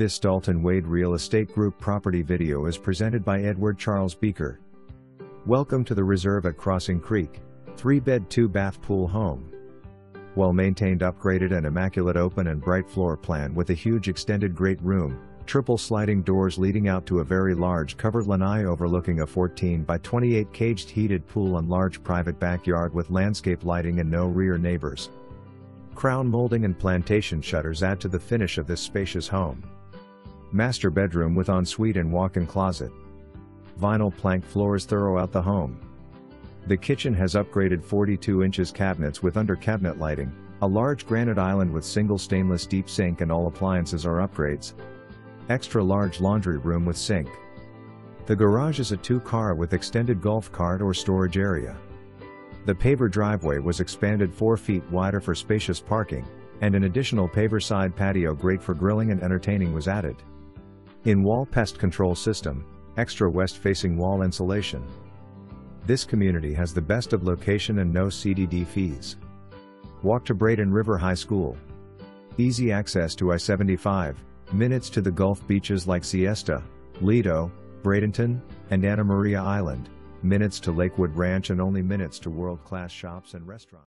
This Dalton Wade Real Estate Group property video is presented by Edward Charles Beaker. Welcome to the Reserve at Crossing Creek, 3-bed 2-bath pool home. Well-maintained, upgraded and immaculate open and bright floor plan with a huge extended great room, triple sliding doors leading out to a very large covered lanai overlooking a 14 by 28 caged heated pool and large private backyard with landscape lighting and no rear neighbors. Crown molding and plantation shutters add to the finish of this spacious home. Master bedroom with ensuite and walk-in closet. Vinyl plank floors throughout the home. The kitchen has upgraded 42 inches cabinets with under-cabinet lighting, a large granite island with single stainless deep sink and all appliances are upgrades. Extra large laundry room with sink. The garage is a 2-car with extended golf cart or storage area. The paver driveway was expanded 4 feet wider for spacious parking, and an additional paver side patio great for grilling and entertaining was added. In-wall pest control system, extra west-facing wall insulation. This community has the best of location and no CDD fees. Walk to Braden River High School. Easy access to I-75, minutes to the Gulf beaches like Siesta, Lido, Bradenton, and Anna Maria Island, minutes to Lakewood Ranch and only minutes to world-class shops and restaurants.